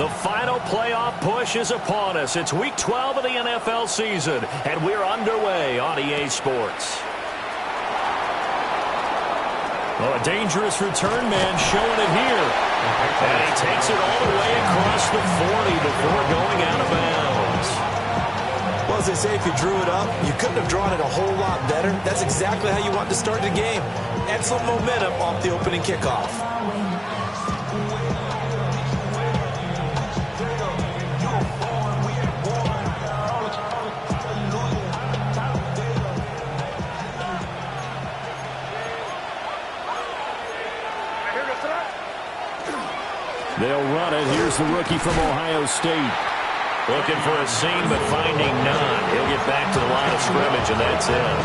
The final playoff push is upon us. It's Week 12 of the NFL season, and we're underway on EA Sports. Well, a dangerous return man showing it here. And he takes it all the way across the 40 before going out of bounds. Well, as they say, if you drew it up, you couldn't have drawn it a whole lot better. That's exactly how you want to start the game. Excellent momentum off the opening kickoff. They'll run it. Here's the rookie from Ohio State. Looking for a seam, but finding none. He'll get back to the line of scrimmage, and that's it.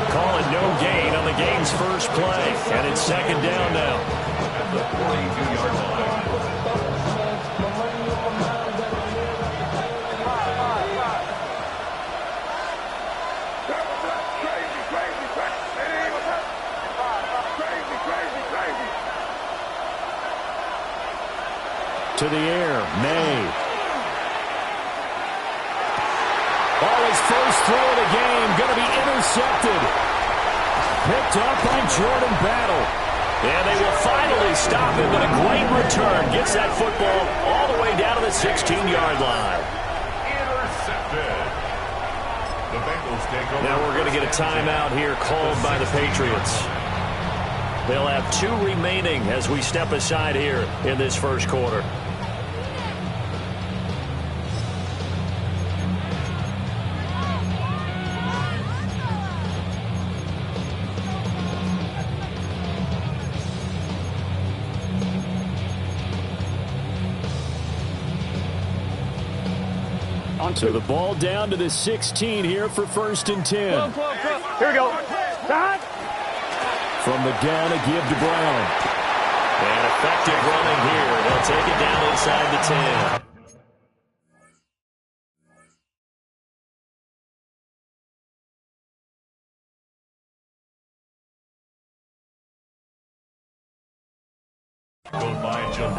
Call it no gain on the game's first play, and it's second down now. At the 42-yard line. To the air, May. Oh, his first throw of the game, going to be intercepted. Picked up by Jordan Battle. And they will finally stop him, but a great return. Gets that football all the way down to the 16-yard line. Intercepted. The Bengals take over. Now we're going to get a timeout here called by the Patriots. They'll have 2 remaining as we step aside here in this first quarter. So the ball down to the 16 here for 1st and 10. Here we go. From the gun, a give to Brown. And effective running here. They'll take it down inside the 10.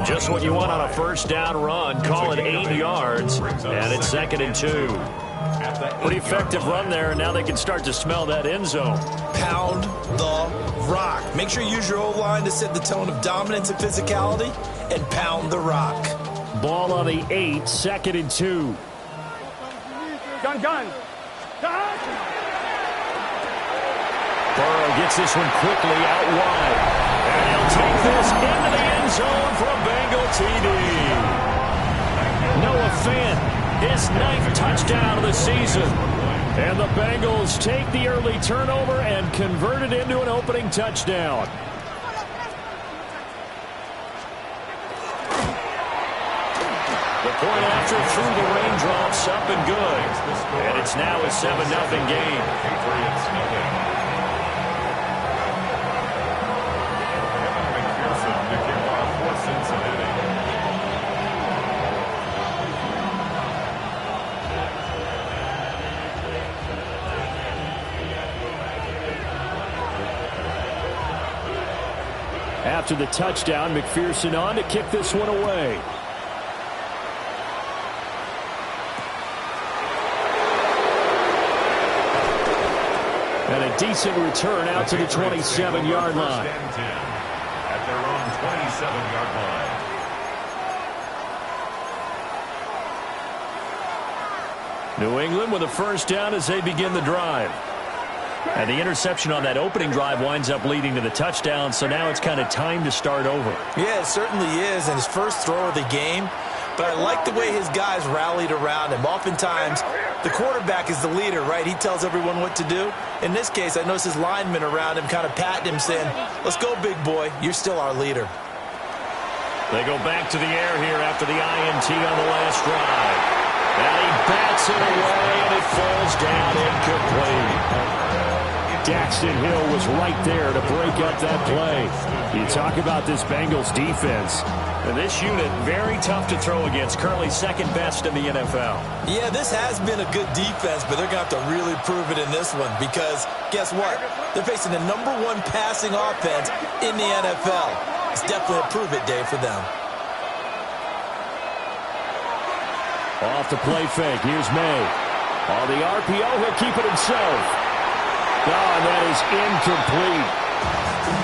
Just what you want on a first down run. Call it 8 yards, and it's 2nd and 2. Pretty effective run there, and now they can start to smell that end zone. Pound the rock. Make sure you use your O-line to set the tone of dominance and physicality, and pound the rock. Ball on the 8, 2nd and 2. Gun. Burrow gets this one quickly out wide. And he'll take this into the end zone for a Bengal TD. Noah Fant, his 9th touchdown of the season. And the Bengals take the early turnover and convert it into an opening touchdown. The point after through the raindrops, up and good. And it's now a 7-0 game. After the touchdown, McPherson on to kick this one away. And a decent return out to the 27-yard line. At their own 27-yard line. New England with a first down as they begin the drive. And the interception on that opening drive winds up leading to the touchdown, so now it's kind of time to start over. Yeah, it certainly is, and his first throw of the game. But I like the way his guys rallied around him. Oftentimes, the quarterback is the leader, right? He tells everyone what to do. In this case, I noticed his linemen around him kind of patting him, saying, let's go, big boy. You're still our leader. They go back to the air here after the INT on the last drive. And he bats it away, and it falls down incomplete. Daxton Hill was right there to break up that play. You talk about this Bengals defense. And this unit, very tough to throw against. Currently second best in the NFL. Yeah, this has been a good defense, but they're going to have to really prove it in this one because guess what? They're facing the #1 passing offense in the NFL. It's definitely a prove-it day for them. Off the play fake. Here's May. On the RPO, he'll keep it himself. Oh, and that is incomplete.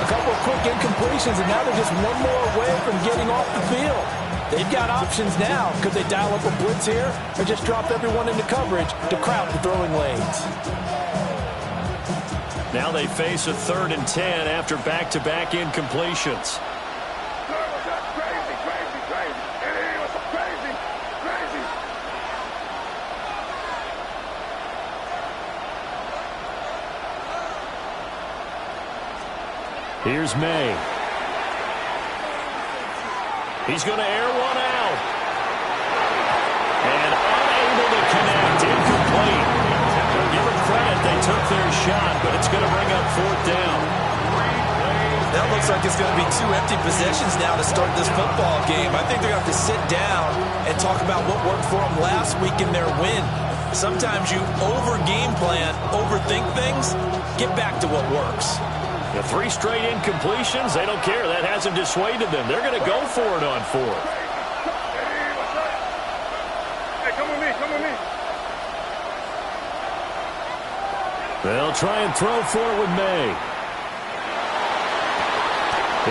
A couple of quick incompletions, and now they're just one more away from getting off the field. They've got options now. Could they dial up a blitz here or just drop everyone into coverage to crowd the throwing lanes? Now they face a 3rd and 10 after back-to-back incompletions. Here's May. He's going to air one out. And unable to connect. Incomplete. Give them credit. They took their shot, but it's going to bring up 4th down. That looks like it's going to be 2 empty possessions now to start this football game. I think they're going to have to sit down and talk about what worked for them last week in their win. Sometimes you over-game plan, overthink things, get back to what works. The 3 straight incompletions, they don't care. That hasn't dissuaded them. They're going to go for it on 4th. Hey, come with me, come with me. They'll try and throw for it with May.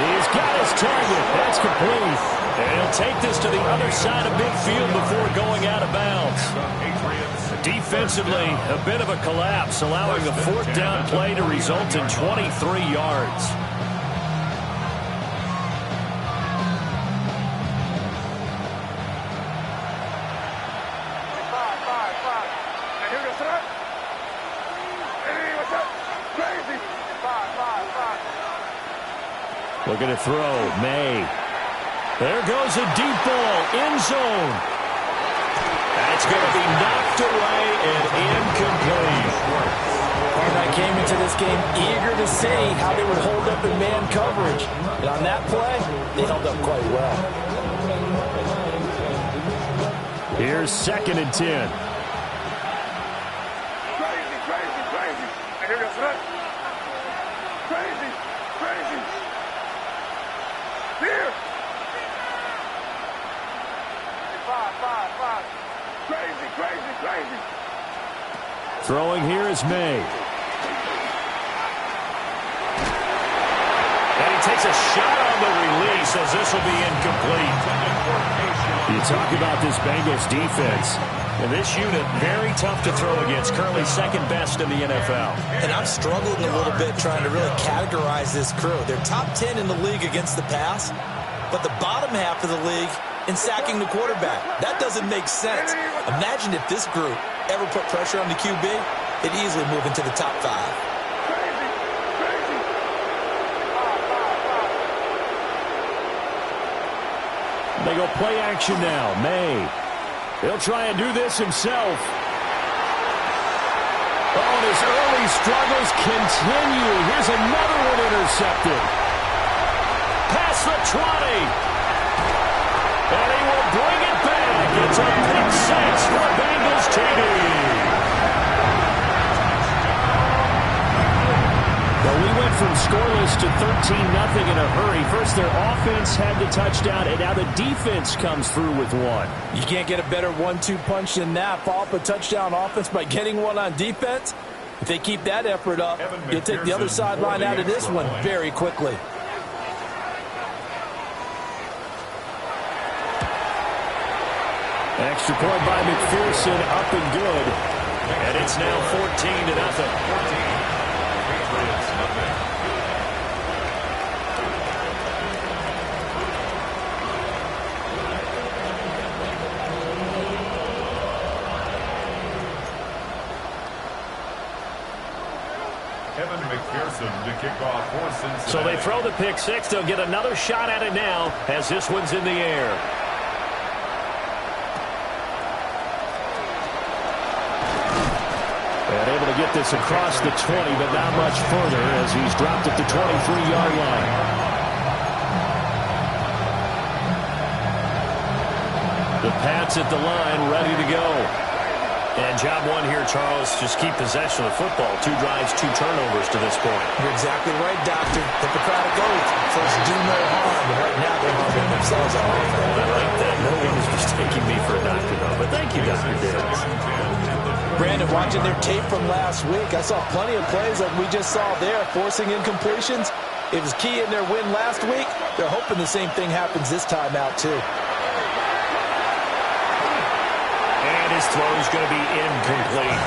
He's got his target. That's complete. And he'll take this to the other side of midfield before going out of bounds. Defensively, a bit of a collapse, allowing a 4th down play to result in 23 yards. Looking to throw, May. There goes a deep ball, end zone. That's going to be knocked away and incomplete. And I came into this game eager to see how they would hold up in man coverage. And on that play, they held up quite well. Here's 2nd and 10. Crazy, crazy, crazy. And here goes that. Crazy, crazy. Here. 5. Crazy, crazy, crazy. Throwing here is May. And he takes a shot on the release as this will be incomplete. You talk about this Bengals defense. And this unit, very tough to throw against. Currently 2nd best in the NFL. And I'm struggling a little bit trying to really categorize this crew. They're top 10 in the league against the pass, but the bottom half of the league in sacking the quarterback. That doesn't make sense. Imagine if this group ever put pressure on the QB, it'd easily move into the top 5. They go play action now. May. He'll try and do this himself. Oh, and his early struggles continue. Here's another one intercepted. Past the 20. And he will bring it back. It's a pick 6 for Bengals TD. Well, we went from scoreless to 13-0 in a hurry. First, their offense had the touchdown, and now the defense comes through with one. You can't get a better 1-2 punch than that. Follow up a touchdown offense by getting one on defense. If they keep that effort up, you'll take the other sideline out of this one very quickly. Extra point by McPherson, up and good. And it's now 14-0. McPherson to kick off for Cincinnati. So they throw the pick 6. They'll get another shot at it now as this one's in the air. And able to get this across the 20, but not much further as he's dropped at the 23-yard line. The Pats at the line, ready to go. And job one here, Charles, just keep possession of the football. 2 drives, 2 turnovers to this point. You're exactly right, Doctor. Hippocratic oath. First, do no harm. But right now, they're harming themselves on offense. I like that. No He was mistaking me for a doctor, though. But thank you, Dr. Davis. Brandon, watching their tape from last week, I saw plenty of plays like we just saw there, forcing incompletions. It was key in their win last week. They're hoping the same thing happens this time out, too. And his throw is going to be incomplete.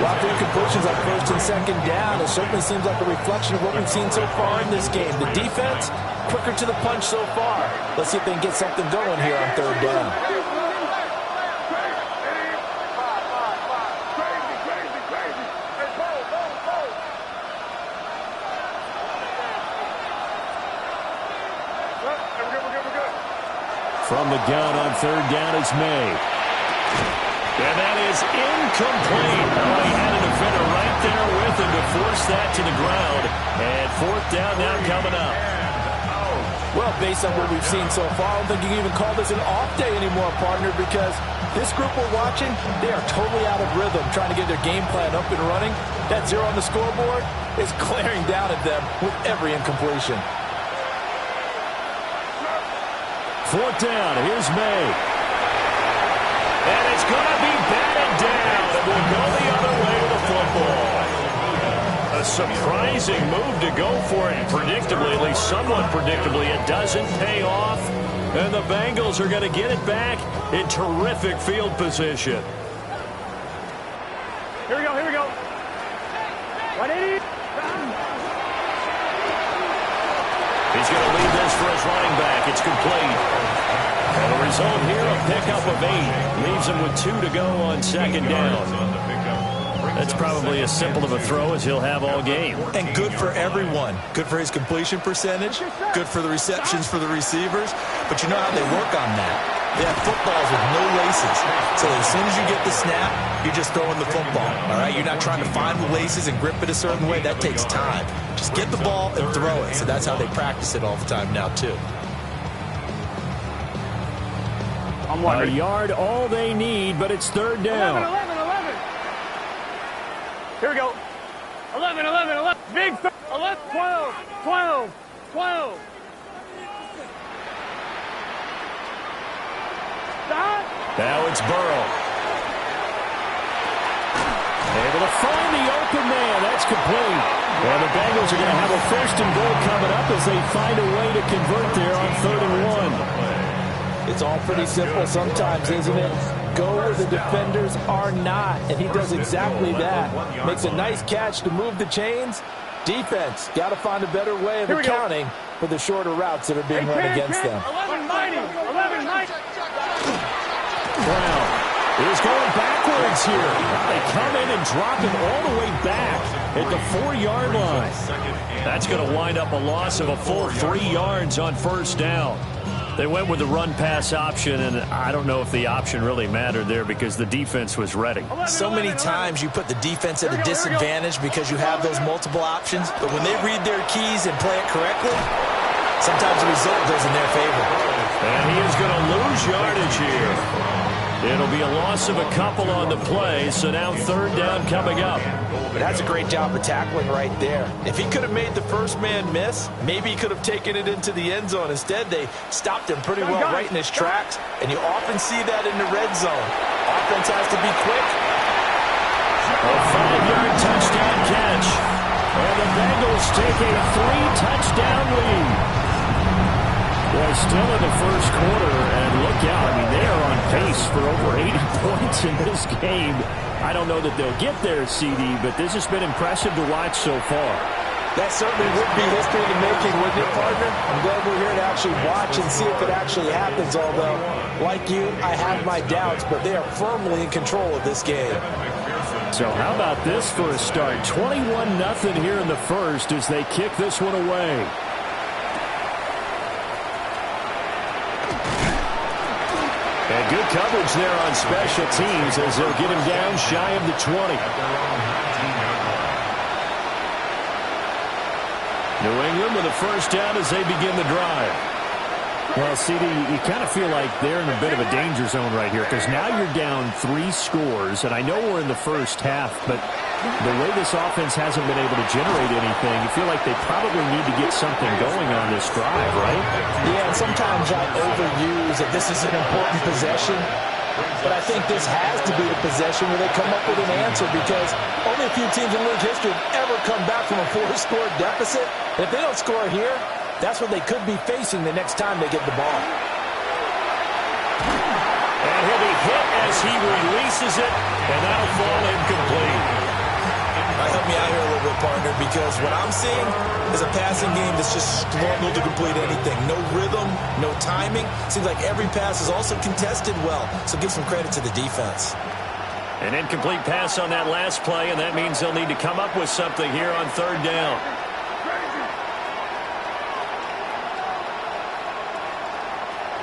Well, after incompletions on first and second down, it certainly seems like a reflection of what we've seen so far in this game. The defense, quicker to the punch so far. Let's see if they can get something going here on third down. From the gun on third down is May. And that is incomplete. Oh, he had a defender right there with him to force that to the ground. And fourth down now coming up. Well, based on what we've seen so far, I don't think you can even call this an off day anymore, partner, because this group we're watching, they are totally out of rhythm, trying to get their game plan up and running. That zero on the scoreboard is glaring down at them with every incompletion. Fourth down, here's May. And it's going to be batted down, and we'll go the other way with the football. A surprising move to go for it, predictably, at least somewhat predictably. It doesn't pay off, and the Bengals are going to get it back in terrific field position. Here we go, here we go. 180. He's going to leave this for his running back. It's complete. And the result here, a pickup of 8. Leaves him with 2 to go on second down. That's probably as simple of a throw as he'll have all game. And good for everyone. Good for his completion percentage. Good for the receptions for the receivers. But you know how they work on that. They have footballs with no laces. So as soon as you get the snap, you're just throwing the football. All right? You're not trying to find the laces and grip it a certain way. That takes time. Just get the ball and throw it. So that's how they practice it all the time now, too. A yard, all they need, but it's third down. 11. Here we go. 11. Big 11, 12. Stop. Now it's Burrow. Able to find the open man. That's complete. Well, the Bengals are going to have a first and goal coming up as they find a way to convert there on 3rd and 1. It's all pretty simple sometimes, isn't it? Go where the defenders are not, and he does exactly that. Makes a nice catch to move the chains. Defense, got to find a better way of accounting for the shorter routes that are being run against them. 11-90. Brown is going backwards here. They come in and drop him all the way back at the 4-yard line. That's going to wind up a loss of a full 3 yards on first down. They went with the run-pass option, and I don't know if the option really mattered there because the defense was ready. So many times you put the defense at a disadvantage because you have those multiple options, but when they read their keys and play it correctly, sometimes the result goes in their favor. And he is going to lose yardage here. It'll be a loss of a couple on the play, so now 3rd down coming up. That's a great job of tackling right there. If he could have made the first man miss, maybe he could have taken it into the end zone. Instead, they stopped him pretty well right in his tracks, and you often see that in the red zone. Offense has to be quick. A 5-yard touchdown catch. And the Bengals take a 3-touchdown lead. Well, still in the first quarter, and look out. I mean, they are on pace for over 80 points in this game. I don't know that they'll get there, CD, but this has been impressive to watch so far. That certainly would be history in the making, wouldn't it, partner? I'm glad we're here to actually watch and see if it actually happens, although, like you, I have my doubts, but they are firmly in control of this game. So how about this for a start? 21-0 here in the first as they kick this one away. And good coverage there on special teams as they'll get him down shy of the 20. New England with a first down as they begin the drive. Well, CD, you kind of feel like they're in a bit of a danger zone right here because now you're down 3 scores, and I know we're in the first half, but the way this offense hasn't been able to generate anything, you feel like they probably need to get something going on this drive, right? Yeah, and sometimes I overuse that this is an important possession, but I think this has to be the possession where they come up with an answer because only a few teams in league history have ever come back from a 4-score deficit. And if they don't score here, that's what they could be facing the next time they get the ball. And he'll be hit as he releases it, and that'll fall incomplete. Help me out here a little bit, partner, because what I'm seeing is a passing game that's just struggled to complete anything. No rhythm, no timing. Seems like every pass is also contested well, so give some credit to the defense. An incomplete pass on that last play, and that means they'll need to come up with something here on 3rd down.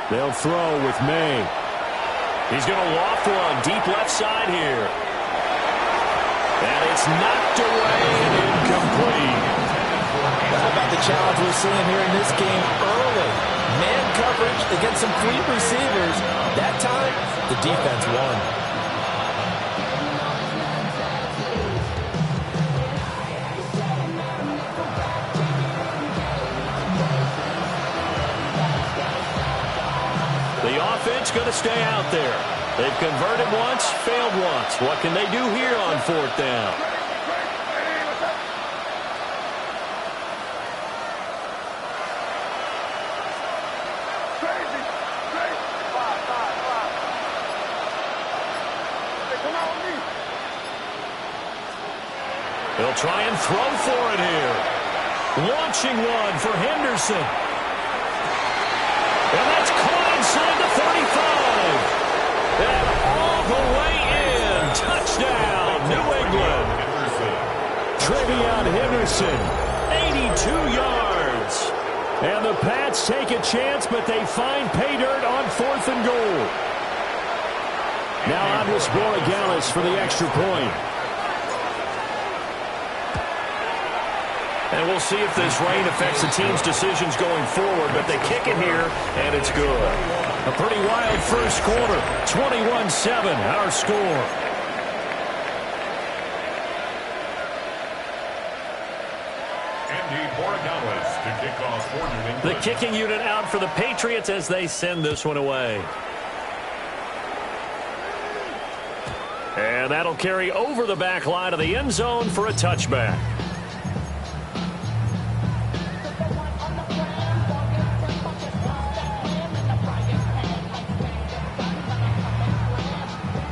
They'll throw with May. He's going to loft one deep left side here. And it's knocked away and incomplete. How about the challenge we're seeing here in this game early? Man coverage against some fleet receivers. That time, the defense won. The offense going to stay out there. They've converted once, failed once. What can they do here on 4th down? They'll try and throw for it here. Launching one for Henderson. And that's caught inside the 35. And all the way in. Touchdown, New England. Trevion Henderson, 82 yards. And the Pats take a chance, but they find pay dirt on 4th and goal. Now Andres Borregales for the extra point. And we'll see if this rain affects the team's decisions going forward, but they kick it here, and it's good. A pretty wild first quarter, 21-7, our score. Andy Borregales to kick off for New England. The kicking unit out for the Patriots as they send this one away. And that'll carry over the back line of the end zone for a touchback.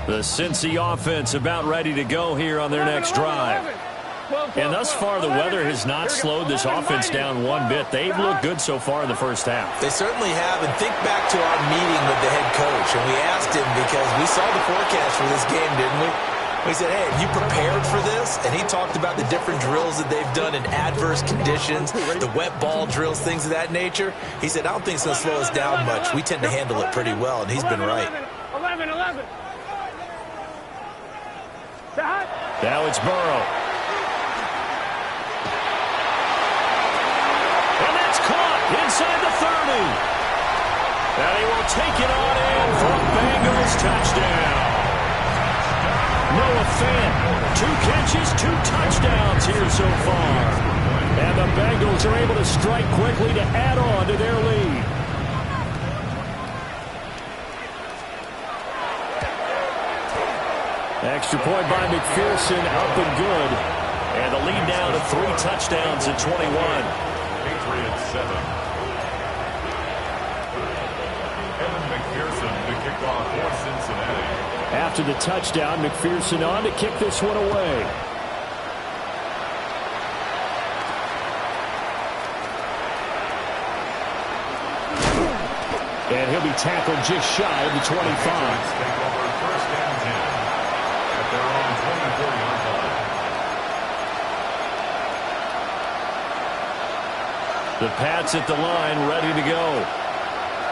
The Cincy offense about ready to go here on their next drive. And thus far, the weather has not slowed this offense down one bit. They've looked good so far in the first half. They certainly have. And think back to our meeting with the head coach. And we asked him because we saw the forecast for this game, didn't we? We said, hey, have you prepared for this? And he talked about the different drills that they've done in adverse conditions, the wet ball drills, things of that nature. He said, I don't think it's going to slow us down much. We tend to handle it pretty well, and he's been right. 11. Now it's Burrow. And that's caught inside the 30. And he will take it on in for a Bengals touchdown. Noah Fant, 2 catches, 2 touchdowns here so far. And the Bengals are able to strike quickly to add on to their lead. Extra point by McPherson, up and good. And the lead down to 3 touchdowns at 21. Patriots 7. Evan McPherson to kick off for Cincinnati. After the touchdown, McPherson on to kick this one away. And he'll be tackled just shy of the 25. Take over first and 10 at their own 24-yard line. The Pats at the line, ready to go.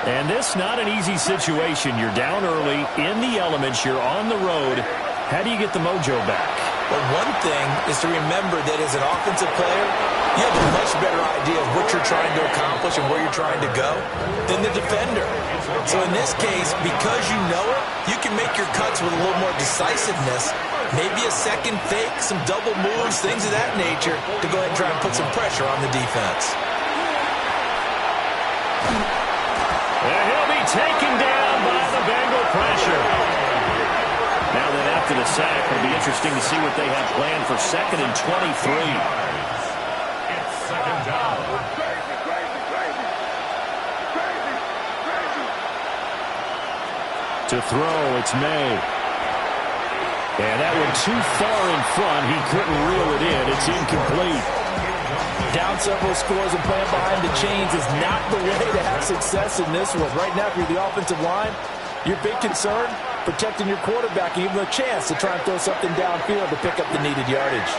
And this not an easy situation. You're down early, in the elements, you're on the road. How do you get the mojo back? But one thing is to remember that as an offensive player, you have a much better idea of what you're trying to accomplish and where you're trying to go than the defender. So in this case, because you know it, you can make your cuts with a little more decisiveness, maybe a second fake, some double moves, things of that nature, to go ahead and try and put some pressure on the defense. And he'll be taken down by the Bengal pressure. Now then, after the sack, it'll be interesting to see what they have planned for 2nd and 23. It's 2nd down. To throw, it's May. And that one too far in front. He couldn't reel it in. It's incomplete. Down several scores and playing behind the chains is not the way to have success in this one. Right now, if you're the offensive line, your big concern, protecting your quarterback and giving him a chance to try and throw something downfield to pick up the needed yardage.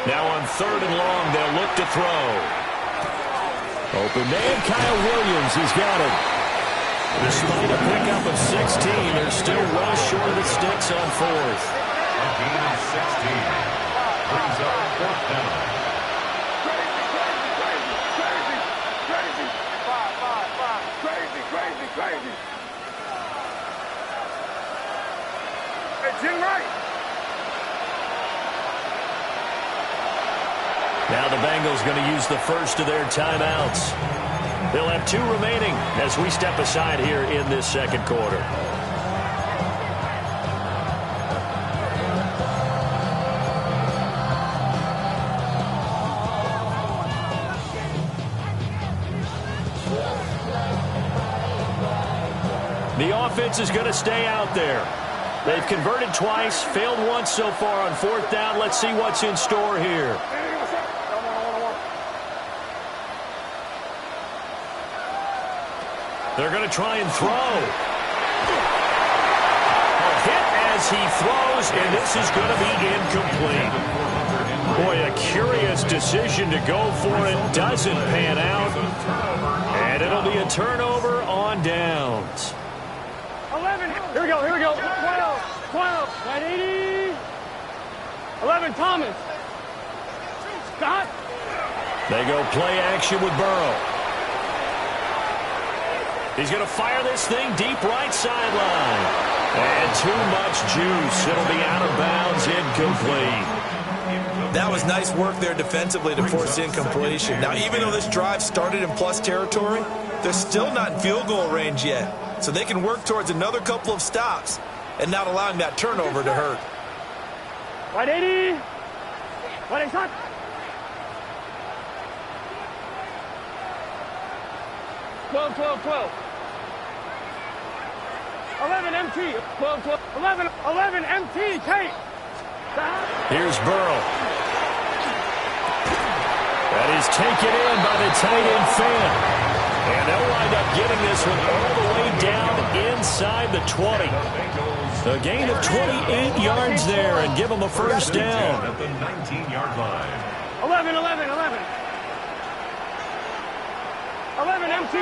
Now on 3rd and long, they'll look to throw. Open man, Kyle Williams, he's got it. Despite a pickup of 16, they're still well short of the sticks on 4th. A gain of 16. Brings up 4th down. Crazy. It's in right. Now the Bengals going to use the first of their timeouts. They'll have 2 remaining as we step aside here in this 2nd quarter. The offense is going to stay out there. They've converted twice, failed once so far on 4th down. Let's see what's in store here. They're going to try and throw. A hit as he throws, and this is going to be incomplete. Boy, a curious decision to go for it. Doesn't pan out. And it'll be a turnover on downs. 11. Here we go. 12. 980. 11, Thomas. Stop. They go play action with Burrow. He's going to fire this thing deep right sideline. And too much juice. It'll be out of bounds, incomplete. That was nice work there defensively to force incompletion. Now, even though this drive started in plus territory, they're still not in field goal range yet. So they can work towards another couple of stops and not allowing that turnover to hurt. 180. 180. 12. 11 MT. 12. 11 MT. Kate. Here's Burrow. That is taken in by the tight end fan. And they'll wind up getting this one all the way down inside the 20. A gain of 28 yards there and give them a first down. At the 19-yard line. 11 MT.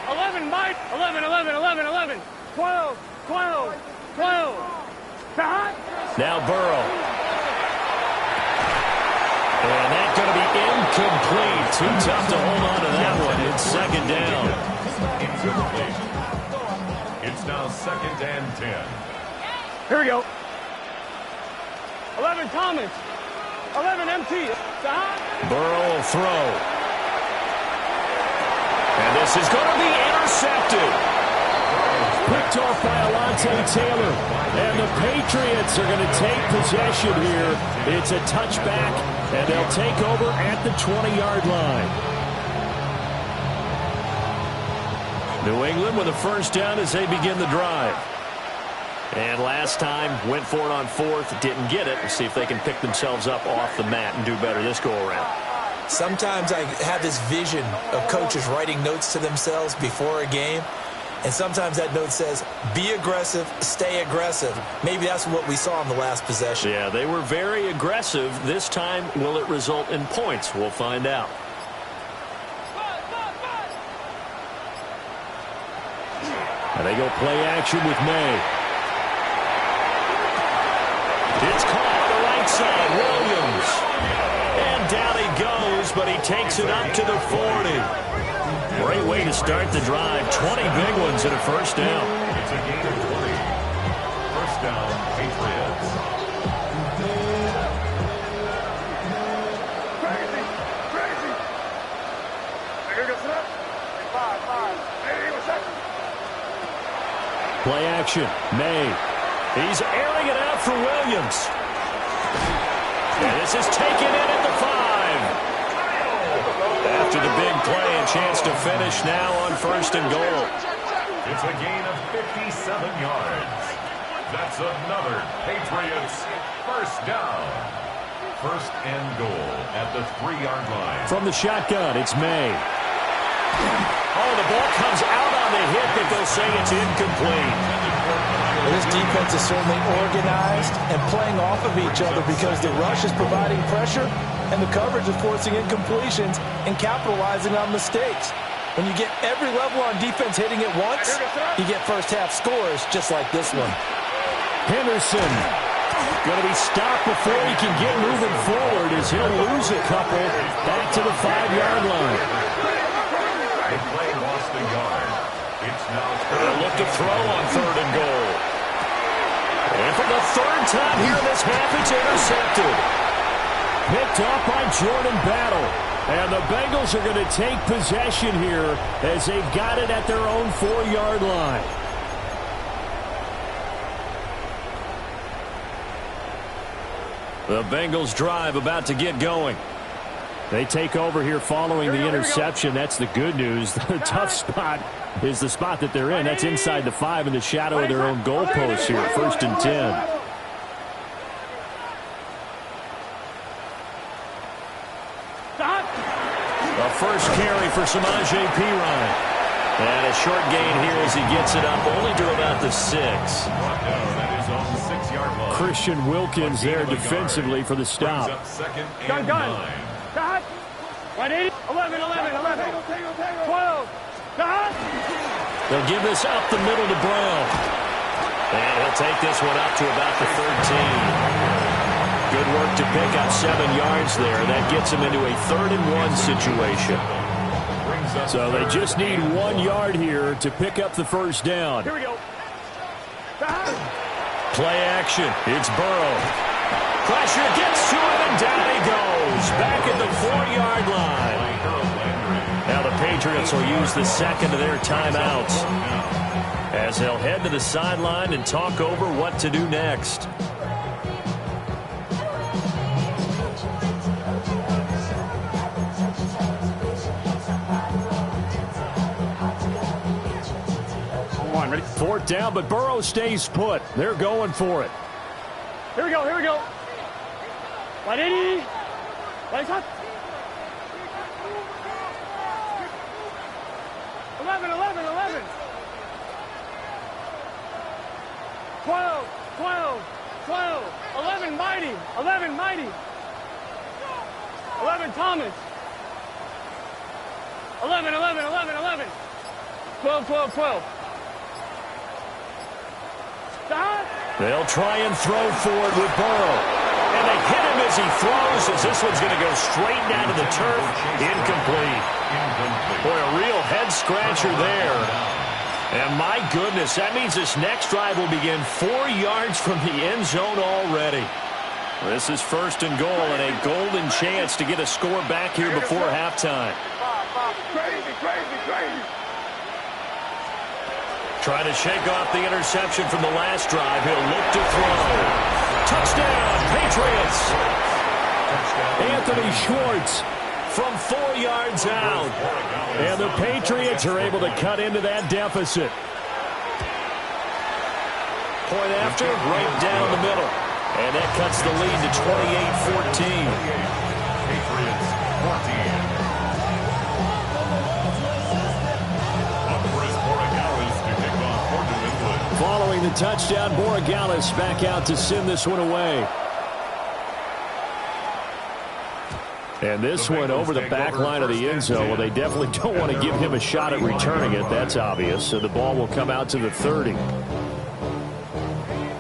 11 Mike. 11. 12. Now Burrow. And that's going to be incomplete. Too tough to hold on to that one. It's 2nd down. Incomplete. It's now 2nd and 10. Here we go. 11 Thomas. 11 MT. Burrow will throw. And this is going to be intercepted. Picked off by Alontae Taylor. And the Patriots are going to take possession here. It's a touchback, and they'll take over at the 20-yard line. New England with a first down as they begin the drive. And last time, went for it on 4th, didn't get it. We'll see if they can pick themselves up off the mat and do better this go-around. Sometimes I have this vision of coaches writing notes to themselves before a game, and sometimes that note says, be aggressive, stay aggressive. Maybe that's what we saw in the last possession. Yeah, they were very aggressive. This time, will it result in points? We'll find out. And they go play action with May. It's caught on the right side. Williams. And down he goes, but he takes it up to the 40. Great way to start the drive. 20 big ones and a first down. It's a gain of 20. First down, Patriots. Crazy, crazy. Here goes it up. 5. Hey, what's that? Play action. May. He's airing it out for Williams. And this is taken in at the 5. After the big play, a chance to finish now on first and goal. It's a gain of 57 yards. That's another Patriots first down. First and goal at the 3-yard line. From the shotgun, it's May. Oh, the ball comes out on the hit, but they'll say it's incomplete. Well, this defense is certainly organized and playing off of each other because the rush is providing pressure and the coverage is forcing incompletions and capitalizing on mistakes. When you get every level on defense hitting it once, you get first-half scores just like this one. Henderson going to be stopped before he can get moving forward as he'll lose a couple back to the 5-yard line. The play lost a yard. It's now They'll look to throw on third and goal. And for the third time here in this half, it's intercepted. Picked off by Jordan Battle. And the Bengals are going to take possession here as they've got it at their own 4-yard line. The Bengals drive about to get going. They take over here following the interception. That's the good news. The tough spot is the spot that they're in. That's inside the 5 in the shadow of their own goalpost here. First and 10. A first carry for Samaje Perine. And a short gain here as he gets it up only to about the 6. That is on the 6-yard line. Christian Wilkins there defensively for the stop. Brings up second and 9. Got 180. 11. 12. Got. They'll give this up the middle to Brown. And he'll take this one up to about the 13. Good work to pick up 7 yards there. That gets him into a 3rd and 1 situation. So they just need 1 yard here to pick up the first down. Here we go. Play action. It's Burrow. Pressure gets to him, and down he goes. Back at the 4-yard line. Now the Patriots will use the second of their timeouts as they'll head to the sideline and talk over what to do next. Ready? 4th down, but Burrow stays put. They're going for it. Here we go. 180. Right shot. 11. 12. 11 mighty. 11 Thomas. 11. 12. They'll try and throw forward with Burrow. And they hit him as he throws, as this one's going to go straight down to the turf. Incomplete. Boy, a real head-scratcher there. And my goodness, that means this next drive will begin 4 yards from the end zone already. This is first and goal and a golden chance to get a score back here before halftime. Crazy. Trying to shake off the interception from the last drive. He'll look to throw. Touchdown, Patriots. Anthony Schwartz from 4 yards out. And the Patriots are able to cut into that deficit. Point after, right down the middle. And that cuts the lead to 28-14. Patriots Following the touchdown, Borregales back out to send this one away. And this one over the back line of the end zone. Well, they definitely don't want to give him a shot at returning it. That's obvious. So the ball will come out to the 30.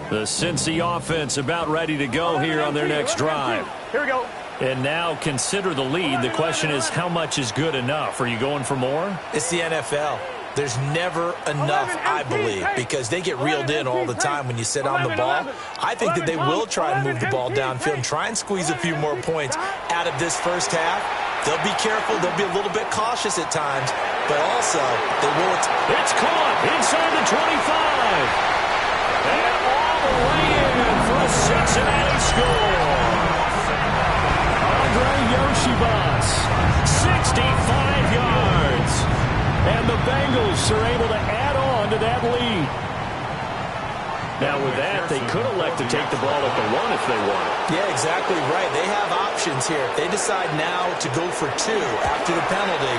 The Cincy offense about ready to go here on their next drive. Here we go. And now consider the lead. The question is, how much is good enough? Are you going for more? It's the NFL. There's never enough, I believe, because they get reeled in all the time when you sit on the ball. I think that they will try and move the ball downfield and try and squeeze a few more points out of this first half. They'll be careful. They'll be a little bit cautious at times, but also they won't. It's caught inside the 25. And all the way in for a Cincinnati score. Andre Yoshibas, 65 yards. And the Bengals are able to add on to that lead. Now with that, they could elect to take the ball at the 1 if they want. Yeah, exactly right. They have options here. If they decide now to go for 2 after the penalty,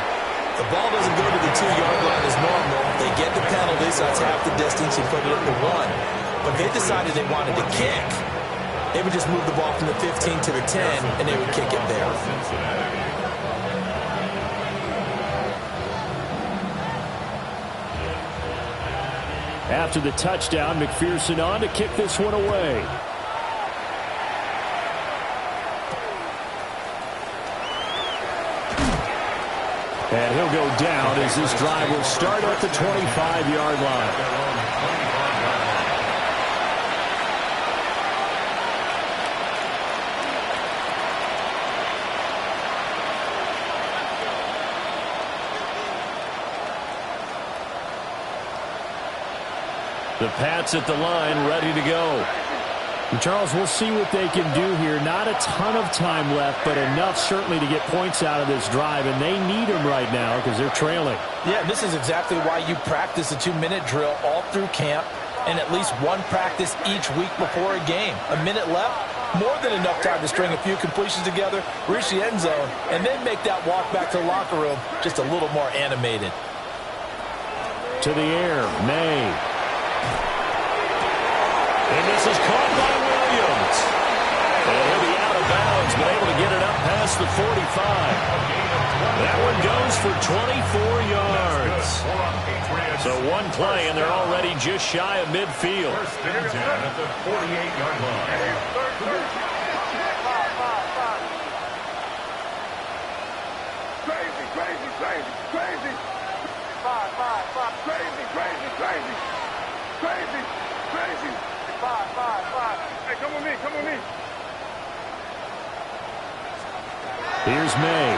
the ball doesn't go to the 2-yard line as normal. They get the penalty, so that's half the distance. You put it at the 1. But if they decided they wanted to kick, they would just move the ball from the 15 to the 10, and they would kick it there. After the touchdown, McPherson on to kick this one away. And he'll go down as this drive will start at the 25-yard line. The Pats at the line, ready to go. And Charles, we'll see what they can do here. Not a ton of time left, but enough certainly to get points out of this drive, and they need them right now because they're trailing. Yeah, this is exactly why you practice a 2-minute drill all through camp and at least one practice each week before a game. A minute left, more than enough time to string a few completions together, reach the end zone, and then make that walk back to the locker room just a little more animated. To the air, May. And this is caught by Williams. And he'll be out of bounds, but able to get it up past the 45. That one goes for 24 yards. So one play, and they're already just shy of midfield. First and 10 at the 48-yard line. Crazy, crazy, crazy, crazy. Five. Crazy, crazy, crazy. Crazy, crazy. Five. Hey, come with me, come with me. Here's May.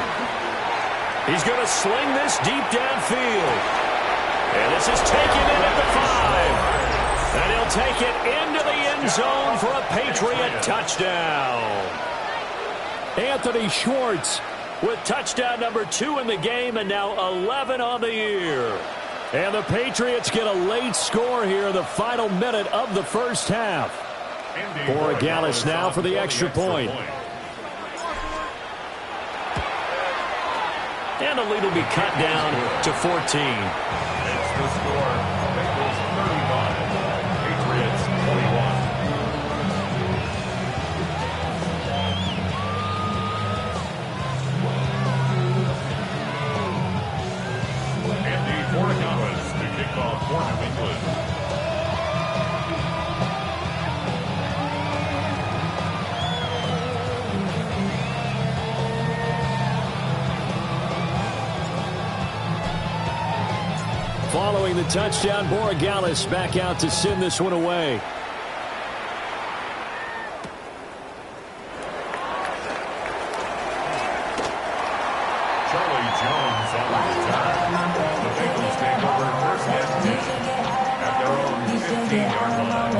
He's going to sling this deep downfield. And this is taken in at the 5. And he'll take it into the end zone for a Patriot touchdown. Anthony Schwartz with touchdown number 2 in the game, and now 11 on the year. And the Patriots get a late score here in the final minute of the first half. Borregales now for the extra point. And the lead will be cut down to 14. It's the score. Bengals 35, Patriots 21. Andy Borregales to kick off for New England. Following the touchdown, Borregales back out to send this one away. Charlie Jones on the attack. The Bengals take over first and 10 at their own 15-yard line.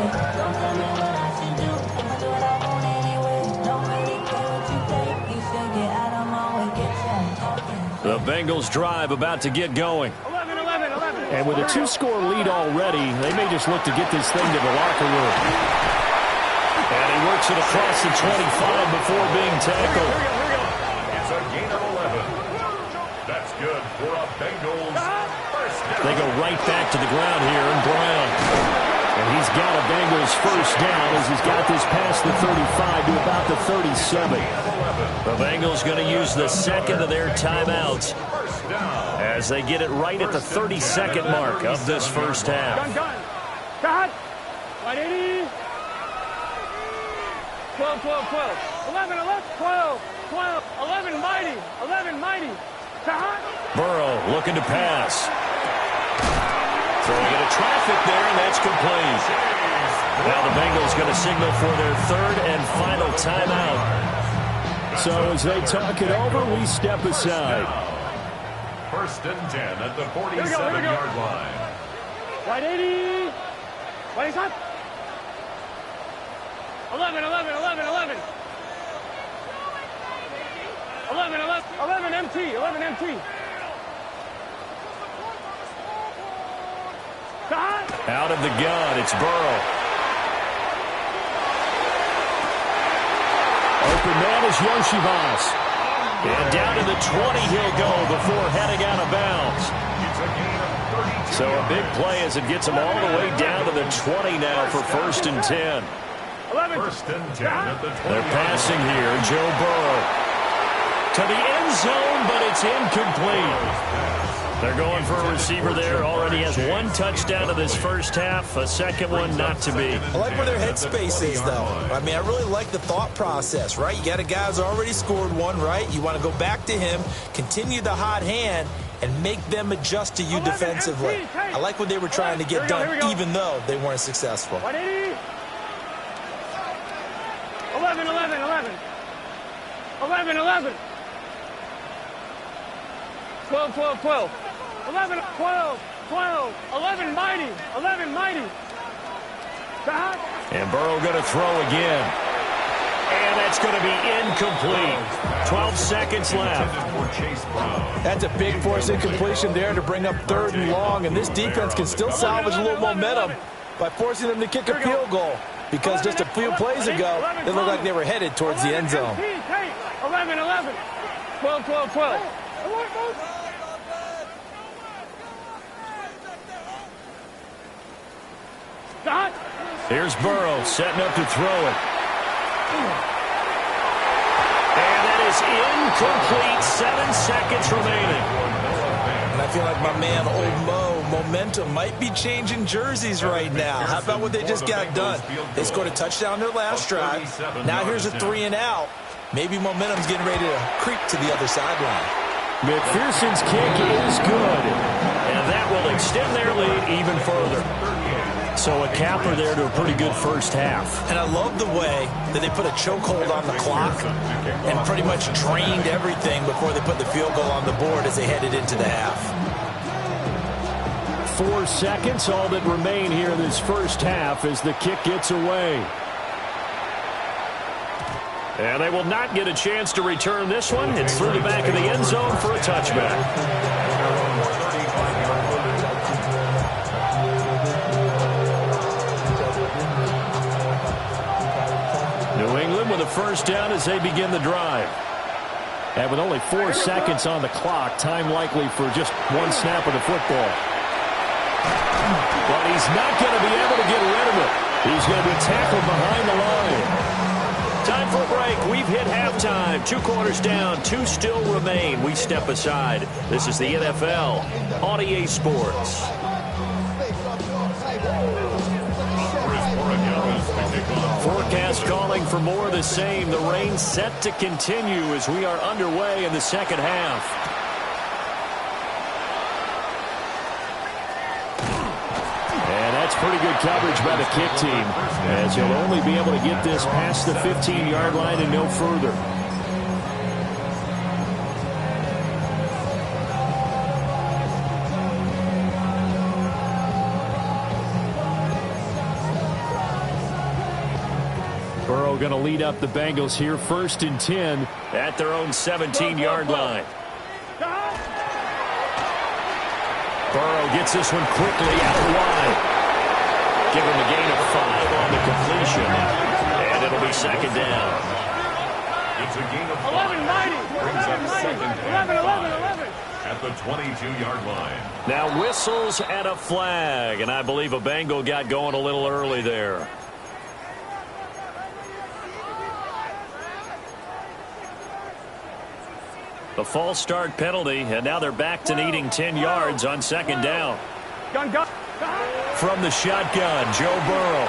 The Bengals drive about to get going. And with a 2-score lead already, they may just look to get this thing to the locker room. And he works it across the 25 before being tackled. It's a gain of 11. Bengals first down. They go right back to the ground here, and Brown. And he's got a Bengals first down as he's got this past the 35 to about the 37. The Bengals going to use the second of their timeouts as they get it right at the 32nd mark of this first half. Cut. 180. 12, 12, 12. 11, 11, 12, 12, 11, mighty. 11, mighty. Cut. Burrow looking to pass. Throwing into traffic there, and that's complete. Now the Bengals going to signal for their third and final timeout. So as they talk it over, we step aside. First and 10 at the 47-yard line. 180. What is that? 11, 11, 11, 11. 11, 11, 11 MT, 11 MT. Out of the gun, it's Burrow. Open man is Yoshivas. And down to the 20 he'll go before heading out of bounds. So a big play as it gets him all the way down to the 20 now for first and 10. First and 10 at the 20. They're passing here, Joe Burrow. To the end zone, but it's incomplete. They're going for a receiver there. Already has one touchdown in this first half. A second one not to be. I like where their headspace is, though. I mean, I really like the thought process, right? You got a guy who's already scored one, right? You want to go back to him, continue the hot hand, and make them adjust to you defensively. I like what they were trying to get done, even though they weren't successful. 180. 11, 11, 11. 11, 11. 12, 12, 12. 11, 12, 12, 11 mighty, 11 mighty. And Burrow going to throw again. And that's going to be incomplete. 12 seconds left. That's a big force incompletion there to bring up third and long, and this defense can still salvage a little momentum by forcing them to kick a field goal, because just a few plays ago, they looked like they were headed towards the end zone. 11, 11, 12, 12, 12. Here's Burrow setting up to throw it. And that is incomplete. 7 seconds remaining. And I feel like my man, Old Mo, momentum might be changing jerseys right now. How about what they just got done? They scored a touchdown their last drive. Now here's a 3 and out. Maybe momentum's getting ready to creep to the other sideline. McPherson's kick is good. And that will extend their lead even further. So a capper there to a pretty good first half. And I love the way that they put a chokehold on the clock and pretty much drained everything before they put the field goal on the board as they headed into the half. 4 seconds, all that remain here in this first half as the kick gets away. And they will not get a chance to return this one. It's through the back of the end zone for a touchback. New England with a first down as they begin the drive. And with only 4 seconds on the clock, time likely for just one snap of the football. But he's not going to be able to get rid of it. He's going to be tackled behind the line. Time for a break. We've hit halftime. 2 quarters down, 2 still remain. We step aside. This is the NFL on EA Sports. Forecast calling for more of the same. The rain set to continue as we are underway in the second half. And that's pretty good coverage by the kick team, as he'll only be able to get this past the 15-yard line and no further. Burrow going to lead up the Bengals here, 1st and 10 at their own 17-yard line. Burrow gets this one quickly out wide. Give him a gain of 5 on the completion. And it'll be second down. It's a gain of 5. 11 mighty. Brings up 11 second mighty. and 11, 11, 11. at the 22-yard line. Now whistles and a flag, and I believe a Bengal got going a little early there. The false start penalty, and now they're back to needing 10 yards on second down. From the shotgun, Joe Burrow.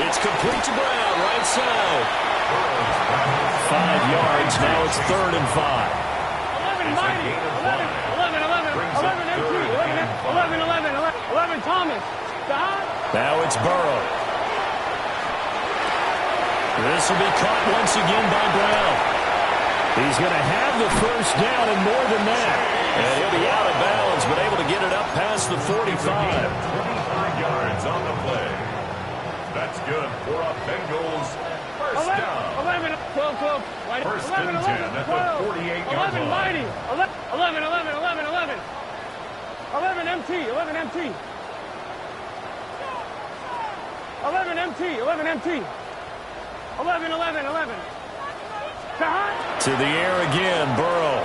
It's complete to Brown, right side. 5 yards, now it's 3rd and 5. 11 Thomas. Now it's Burrow. This will be caught once again by Brown. He's going to have the first down and more than that. And he'll be out of bounds, but able to get it up past the 45. 25 yards on the play. That's good for a Bengals first down. 11, 12, 12. First and 10 at the 48-yard line. Mighty. 11, 11 MT. 11 MT. 11 MT. 11 MT. 11. To the air again, Burrow.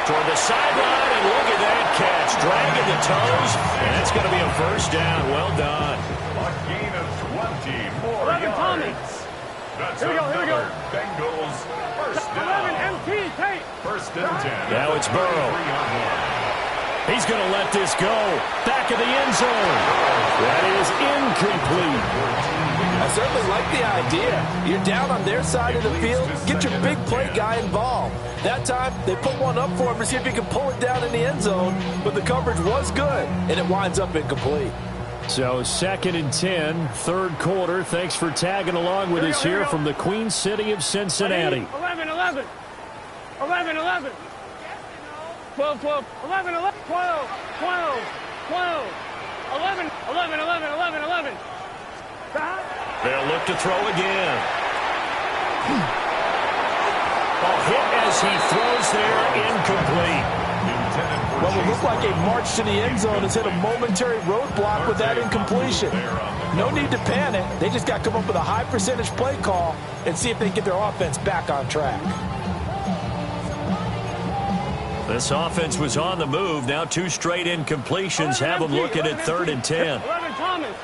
Toward the sideline, and look at that catch. Dragging the toes, and that's going to be a first down. Well done. A gain of 20 more 11 yards. Tommy. That's Here we go. another Bengals first down. 11 MT, Tate. First and 10. Now it's Burrow. 3-yard line. He's going to let this go. Back of the end zone. That is incomplete. I certainly like the idea. You're down on their side of the field. Get your big play guy involved. That time, they put one up for him to see if he can pull it down in the end zone, but the coverage was good, and it winds up incomplete. So 2nd and 10, 3rd quarter. Thanks for tagging along with us here from the Queen City of Cincinnati. 11. 12, 11, 12. 11. They'll look to throw again. A hit as he throws there, incomplete. What will look like a march to the end zone has hit a momentary roadblock with that incompletion. No need to panic. They just got to come up with a high percentage play call and see if they can get their offense back on track. This offense was on the move. Now 2 straight incompletions have them looking at 3rd and 10. 11 Thomas.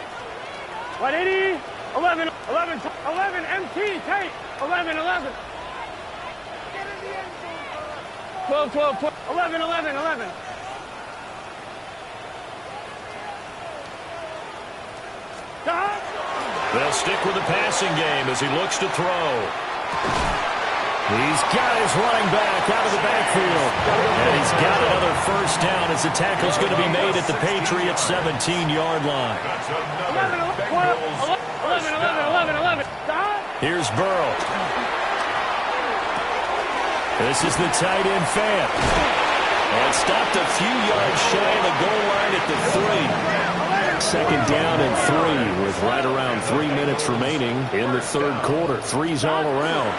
180. 11 MT, Tate. 11. 12. 11. They'll stick with the passing game as he looks to throw. He's got his running back out of the backfield. And he's got another first down as the tackle's going to be made at the Patriots' 17-yard line. That's another Bengals 11. Here's Burrow. This is the tight end fan. And stopped a few yards shy of the goal line at the 3. 2nd down and 3 with right around 3 minutes remaining in the 3rd quarter. 3's all around.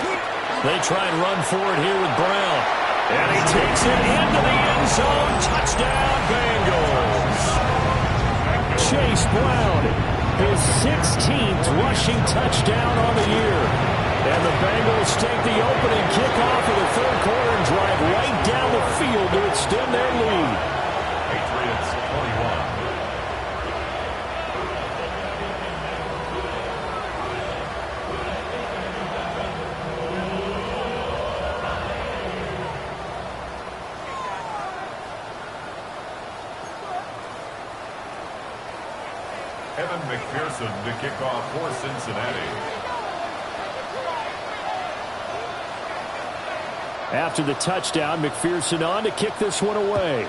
They try and run for it here with Brown. And he takes it into the end zone. Touchdown, Bengals. Chase Brown, his 16th rushing touchdown on the year. And the Bengals take the opening kickoff of the 3rd quarter and drive right down the field to extend their lead. Patriots 21. Evan McPherson to kick off for Cincinnati. After the touchdown, McPherson on to kick this one away.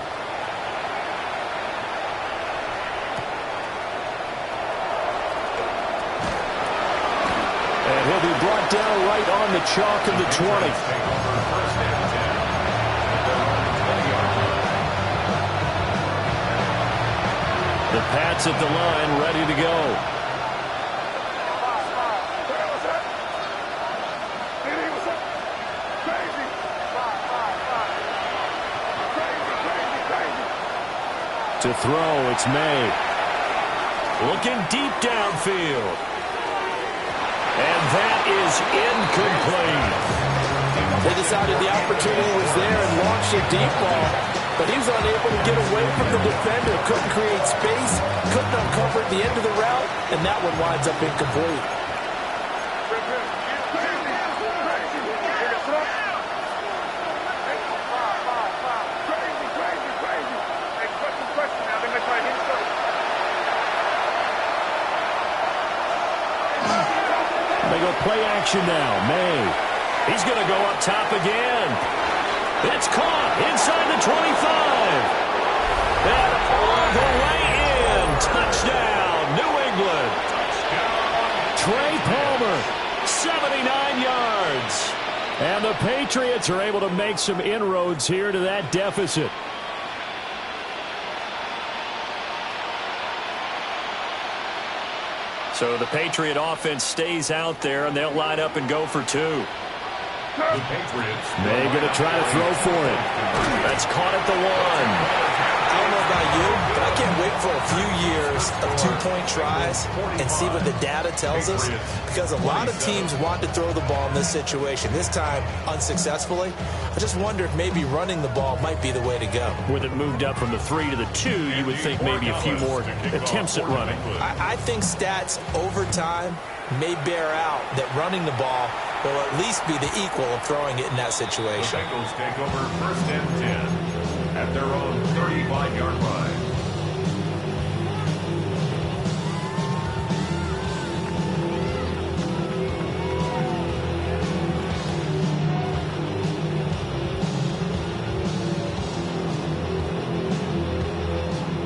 And he'll be brought down right on the chalk of the 20. The Pats at the line, ready to go. To throw, it's May. Looking deep downfield. And that is incomplete. They decided the opportunity was there and launched a deep ball, but he was unable to get away from the defender, couldn't create space, couldn't uncover at the end of the route, and that one winds up incomplete. They go play action now. May. He's going to go up top again. It's caught inside the 25. And all the way in. Touchdown, New England. Trey Palmer, 79 yards. And the Patriots are able to make some inroads here to that deficit. So the Patriot offense stays out there, and they'll line up and go for two. The Patriots. They're going to try to throw for it. That's caught at the one. I don't know about you, but I can't wait for a few years of two-point tries and see what the data tells us, because a lot of teams want to throw the ball in this situation. This time, unsuccessfully. I just wonder if maybe running the ball might be the way to go. With it moved up from the 3 to the 2, you would think maybe a few more attempts at running. I think stats over time may bear out that running the ball will at least be the equal of throwing it in that situation. The Bengals take over 1st and 10 at their own 35-yard line.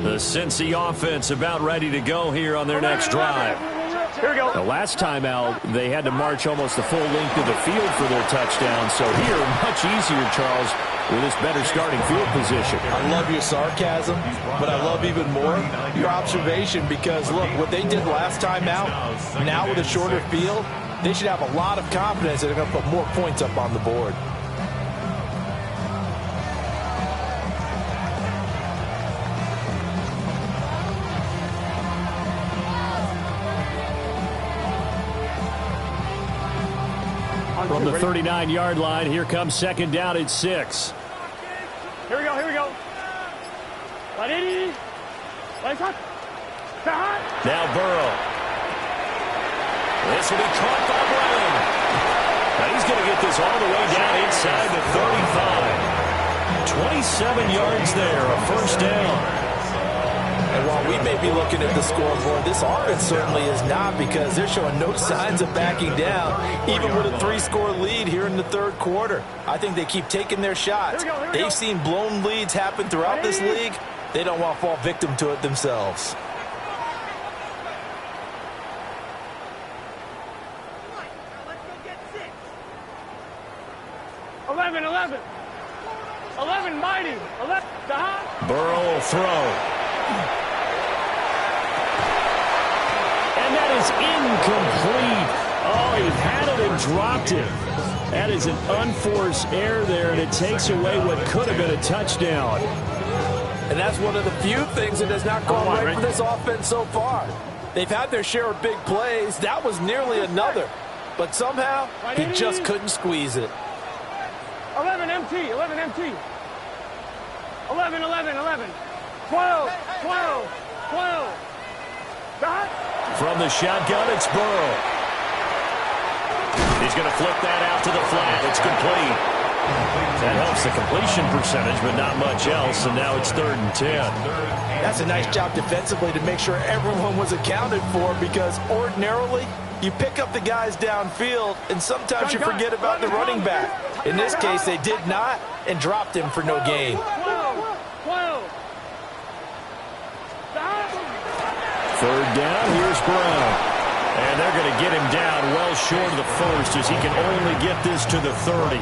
The Cincy offense about ready to go here on their next drive. Here we go. The last time out, they had to march almost the full length of the field for their touchdown. So here, much easier, Charles, with this better starting field position. I love your sarcasm, but I love even more your observation, because, look, what they did last time out, now with a shorter field, they should have a lot of confidence that they're going to put more points up on the board. From the 39-yard line, here comes 2nd down at 6. Here we go, here we go. Now Burrow. This will be caught by Brown. Now he's going to get this all the way down inside the 35. 27 yards there, a 1st down. And while we may be looking at the scoreboard, this offense certainly is not, because they're showing no signs of backing down, even with a 3-score lead here in the 3rd quarter. I think they keep taking their shots. They've seen blown leads happen throughout this league. They don't want to fall victim to it themselves. Mighty. 11. Burrow will throw. And that is incomplete. Oh, he had it and dropped it. That is an unforced error there, and it takes away what could have been a touchdown. And that's one of the few things that has not gone right for this offense so far. They've had their share of big plays. That was nearly another. But somehow, he just couldn't squeeze it. 11 MT, 11 MT. 11, 11, 11. 12, 12, 12. From the shotgun, it's Burrow. He's going to flip that out to the flat. It's complete. That helps the completion percentage, but not much else, and now it's 3rd and 10. That's a nice job defensively to make sure everyone was accounted for, because ordinarily you pick up the guys downfield, and sometimes you forget about the running back. In this case, they did not, and dropped him for no gain. 3rd down, here's Brown. And they're going to get him down well short of the 1st, as he can only get this to the 30.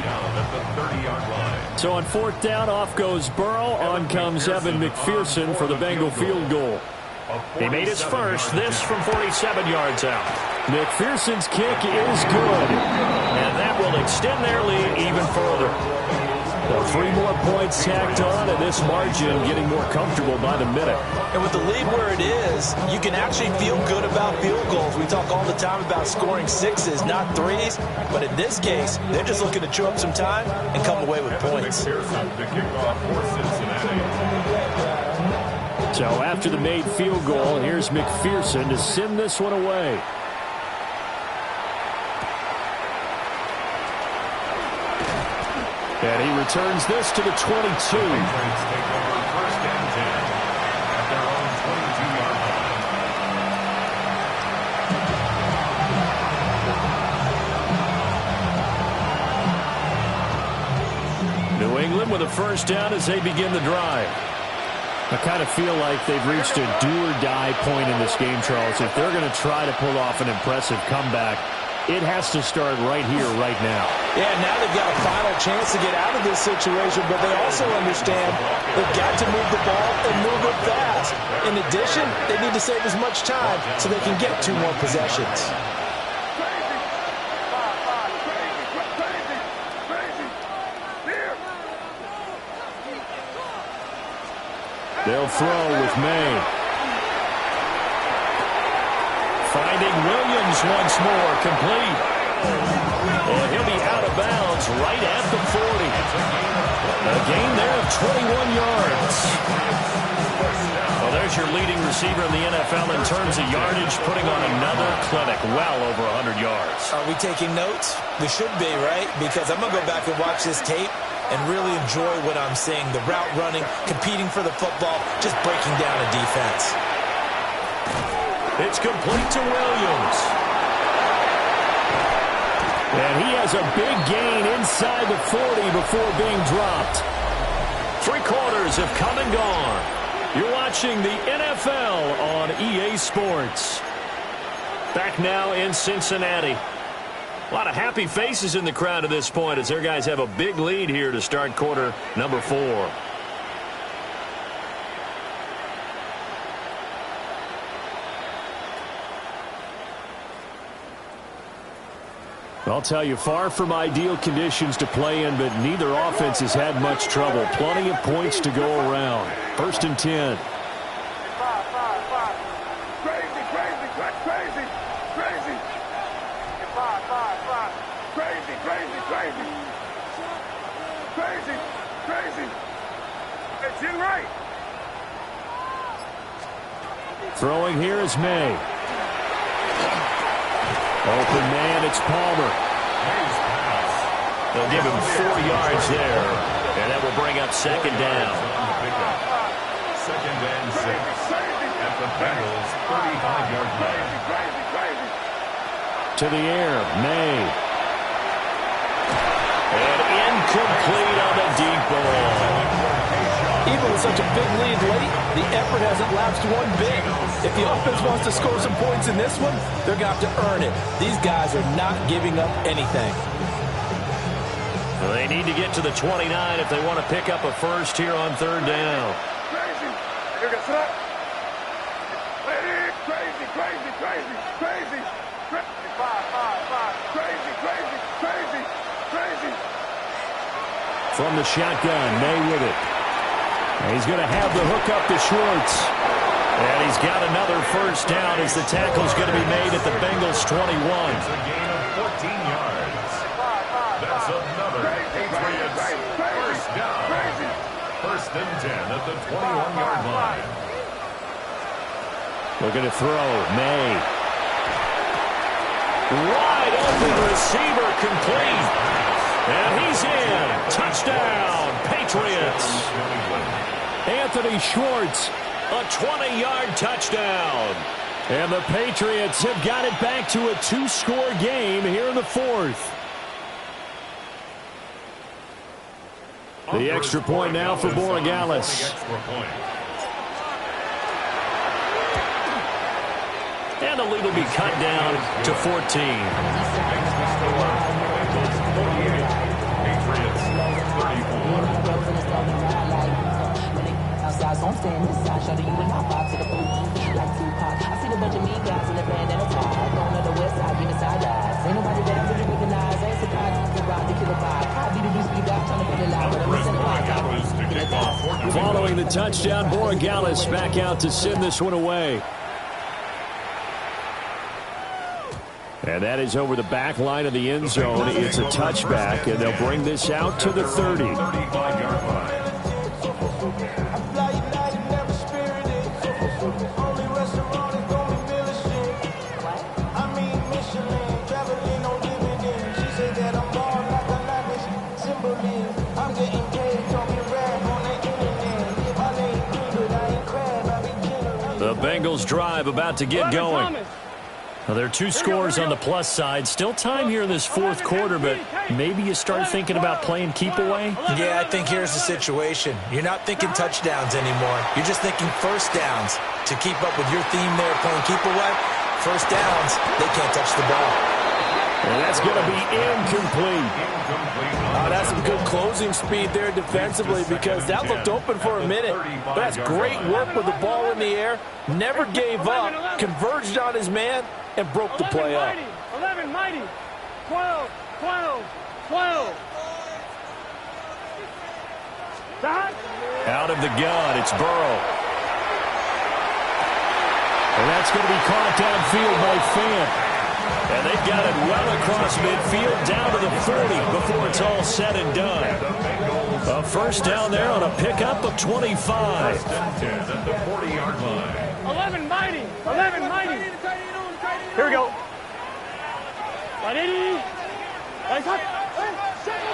So on 4th down, off goes Burrow. On comes Evan McPherson for the Bengal field goal. He made his first, this from 47 yards out. McPherson's kick is good. And that will extend their lead even further. Well, 3 more points tacked on, and this margin getting more comfortable by the minute. And with the lead where it is, you can actually feel good about field goals. We talk all the time about scoring 6s, not 3s. But in this case, they're just looking to chew up some time and come away with points. The kickoff for Cincinnati. So after the made field goal, here's McPherson to send this one away. And he returns this to the 22. Take over 1st and 10 at their own 22-yard line. New England with a first down as they begin the drive. I kind of feel like they've reached a do-or-die point in this game, Charles. If they're going to try to pull off an impressive comeback, it has to start right here, right now. Yeah, now they've got a final chance to get out of this situation, but they also understand they've got to move the ball and move it fast. In addition, they need to save as much time so they can get 2 more possessions. They'll throw with May. Finding Williams once more, complete. And he'll be out of bounds right at the 40. A gain there of 21 yards. Well, there's your leading receiver in the NFL in terms of yardage, putting on another clinic, well over 100 yards. Are we taking notes? We should be, right? Because I'm going to go back and watch this tape and really enjoy what I'm seeing. The route running, competing for the football, just breaking down a defense. It's complete to Williams. And he has a big gain inside the 40 before being dropped. 3 quarters have come and gone. You're watching the NFL on EA Sports. Back now in Cincinnati. A lot of happy faces in the crowd at this point as their guys have a big lead here to start quarter number 4. I'll tell you, far from ideal conditions to play in, but neither offense has had much trouble. Plenty of points to go around. 1st and 10. Throwing here is May. Open man, it's Palmer. They'll give him 4 yards there, and that will bring up 2nd down. 2nd and 6 at the Bengals' 35-yard line. To the air, May. And incomplete on the deep ball. Even with such a big lead late, the effort hasn't lapsed one bit. If the offense wants to score some points in this one, they're going to have to earn it. These guys are not giving up anything. Well, they need to get to the 29 if they want to pick up a first here on 3rd down. From the shotgun, May with it. And he's going to have the hook up to Schwartz. And he's got another first down as the tackle's going to be made at the Bengals' 21. It's a gain of 14 yards. That's another Patriots first down. 1st and 10 at the 21-yard line. Looking to throw, May. Wide open receiver, complete. And he's in. Touchdown, Patriots. Anthony Schwartz, a 20-yard touchdown. And the Patriots have got it back to a 2-score game here in the 4th. The extra point now for Borregales. And the lead will be cut down to 14. So I'm staying inside, show you and I vibe to the booth. Like Tupac, I see the bunch of mean guys in the band and a tie. Going on the west side, giving side eyes. Ain't nobody that I really recognize. Ain't surprised to rock the killer vibe. I be the beast, be back, trying to put it loud. But I'm touchdown. Borregales back out to send this one away. And that is over the back line of the end zone. It's a touchback, and they'll bring this out to the 30. 35-yard line. The Bengals drive about to get going. Well, there are two scores on the plus side. Still time here in this fourth quarter, but maybe you start thinking about playing keep away? Yeah, I think here's the situation. You're not thinking touchdowns anymore. You're just thinking first downs. To keep up with your theme there, playing keep away, first downs, they can't touch the ball. And that's going to be incomplete. Oh, that's some good closing speed there defensively because that looked open for a minute. But that's great work with the ball in the air. Never gave up, converged on his man, and broke the play up. 11 mighty, 12, 12, 12. Out of the gun, it's Burrow. And that's going to be caught downfield by Fant. And they've got it well across midfield down to the 40 before it's all said and done. A first down there on a pickup of 25. 10 at the 40-yard line. 11 mighty, 11 mighty. Here we go.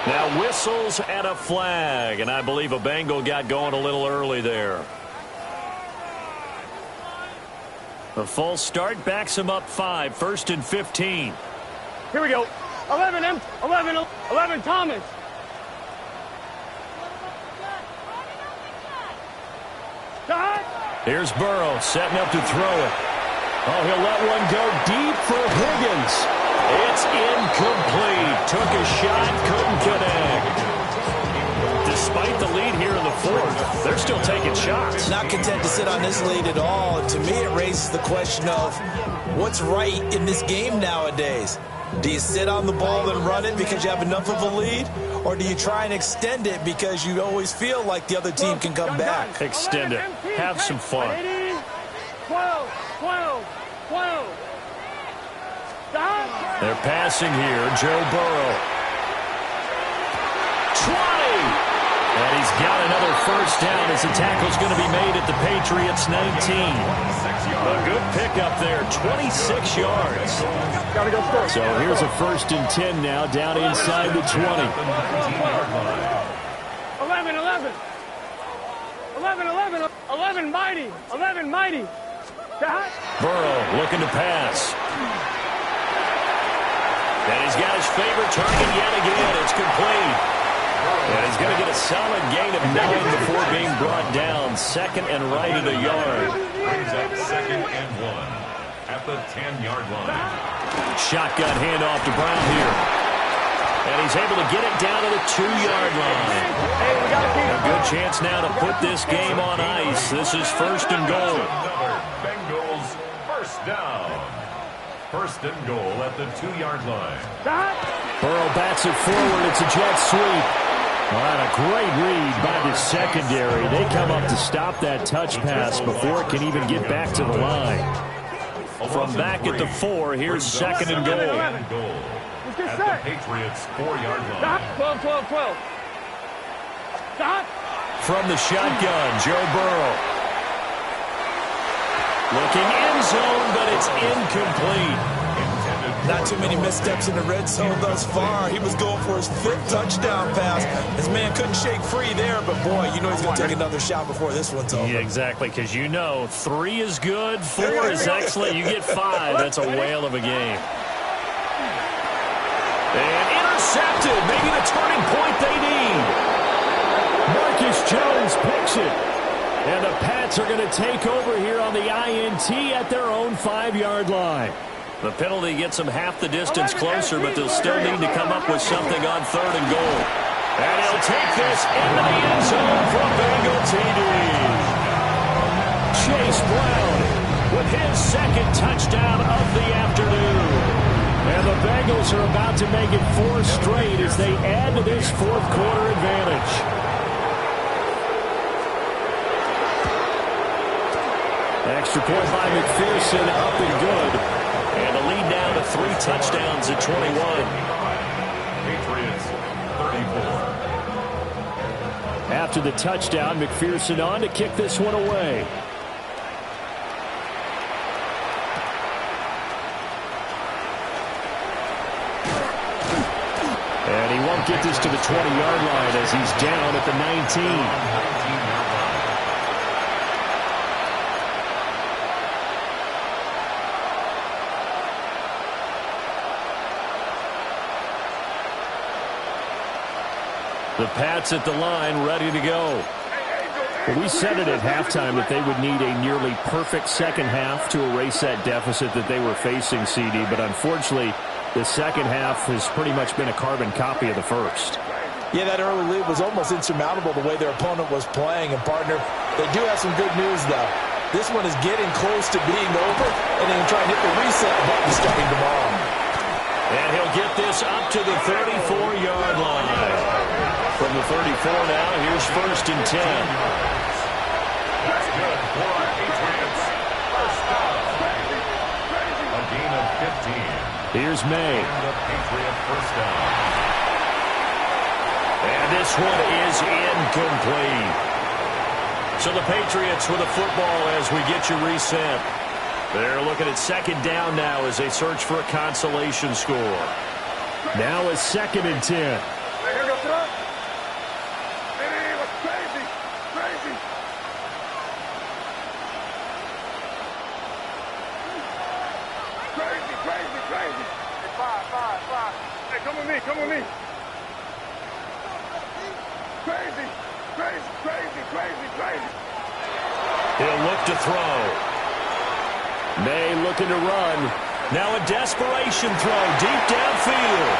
Now whistles and a flag, and I believe a Bengal got going a little early there. The false start backs him up 5, first and 15. Here we go. 11 Thomas. Here's Burrow setting up to throw it. Oh, he'll let one go deep for Higgins. It's incomplete. Took a shot, couldn't connect. Despite the lead here in the fourth, they're still taking shots. Not content to sit on this lead at all. And to me, it raises the question of what's right in this game nowadays. Do you sit on the ball and run it because you have enough of a lead? Or do you try and extend it because you always feel like the other team can come back? Extend it. Have some fun. 12, 12, 12. They're passing here. Joe Burrow. 20. And he's got another first down as the tackle's going to be made at the Patriots' 19. A good pickup there, 26 yards. So here's a first and 10 now, down inside the 20. 11, 11. 11, 11. 11 mighty. 11 mighty. Burrow looking to pass. And he's got his favorite target yet again. It's complete. And he's going to get a solid gain of 9 before being brought down. Second and right at a yard. Brings up second and 1 at the 10-yard line. Shotgun handoff to Brown here. And he's able to get it down to the 2-yard line. A good chance now to put this game on ice. This is first and goal. Another Bengals first down. First and goal at the 2-yard line. Burrow bats it forward. It's a jet sweep. Well, and a great read by the secondary. They come up to stop that touch pass before it can even get back to the line. From back at the 4, here's second and goal. At the Patriots' 4-yard line. 12, 12, 12. From the shotgun, Joe Burrow. Looking end zone, but it's incomplete. Not too many missteps in the red zone thus far. He was going for his 5th touchdown pass. His man couldn't shake free there, but boy, you know he's going to take another shot before this one's over. Yeah, exactly, because you know 3 is good, 4 is excellent. You get 5, that's a whale of a game. And intercepted, maybe the turning point they need. Marcus Jones picks it. And the Pats are going to take over here on the INT at their own 5-yard line. The penalty gets them half the distance closer, but they'll still need to come up with something on third and goal. And he'll take this into the end zone from Bengal TD. Chase Brown with his second touchdown of the afternoon. And the Bengals are about to make it 4 straight as they add to this fourth quarter advantage. Extra point by McPherson, up and good. And the lead now to 3 touchdowns at 21. Patriots 34. After the touchdown, McPherson on to kick this one away. And he won't get this to the 20-yard line as he's down at the 19. The Pats at the line, ready to go. Well, we said it at halftime that they would need a nearly perfect second half to erase that deficit that they were facing, CD. But unfortunately, the second half has pretty much been a carbon copy of the first. Yeah, that early lead was almost insurmountable the way their opponent was playing. And, partner, they do have some good news, though. This one is getting close to being over, and they can try and hit the reset button starting tomorrow. And he'll get this up to the 34-yard line. From the 34 now, here's 1st and 10. That's good for our Patriots. First down. A gain of 15. Here's May. And the Patriot first down. And this one is incomplete. So the Patriots with a football as we get you reset. They're looking at 2nd down now as they search for a consolation score. Now it's 2nd and 10. Come with me, come with me. Crazy, crazy, crazy, crazy, crazy. He'll look to throw. May looking to run. Now a desperation throw deep downfield.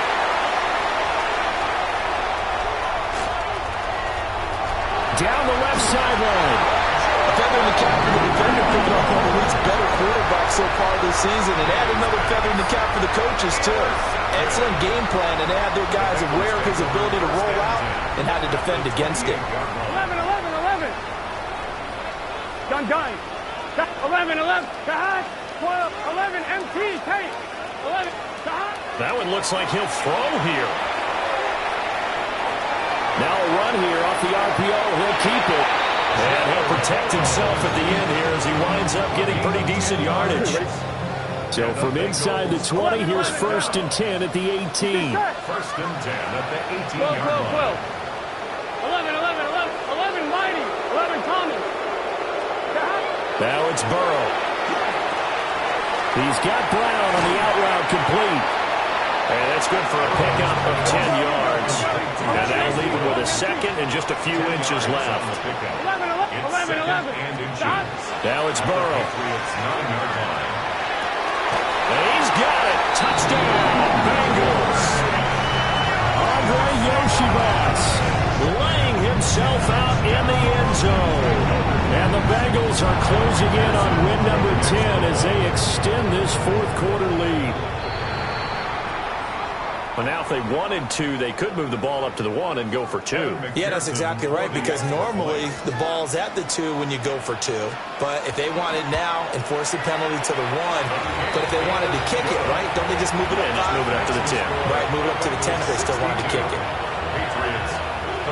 Down the left sideline. A feather in the cap for the defender, picking up one of the league's better quarterbacks so far this season, and add another feather in the cap for the coaches, too. Excellent game plan, and they had their guys aware of his ability to roll out and how to defend against it. 11, 11, 11. Gun, gun. 11, 11. Kahad. 12, 11, MT. Tate. 11. Kahad. That one looks like he'll throw here. Now a run here off the RPO. He'll keep it. And he'll protect himself at the end here as he winds up getting pretty decent yardage. So from inside the 20, here's 1st and 10 at the 18. 1st and 10 at the 18-yard line. 11, 11, 11, 11, Mighty. 11, Thomas. Now it's Burrow. He's got Brown on the out route complete. And that's good for a pickup of 10 yards. And that'll leave him with a 2nd and just a few inches left. 11, 11, 11. Now it's Burrow. And he's got it. Touchdown, Bengals. Andre Yoshibas laying himself out in the end zone. And the Bengals are closing in on win number 10 as they extend this 4th quarter lead. Well, now if they wanted to, they could move the ball up to the 1 and go for 2. Yeah, that's exactly right, because normally the ball's at the 2 when you go for 2. But if they want it now, enforce the penalty to the 1. But if they wanted to kick it, right, don't they just move it up? Yeah, just move it up to the 10. Right, move it up to the 10 if they still wanted to kick it. Patriots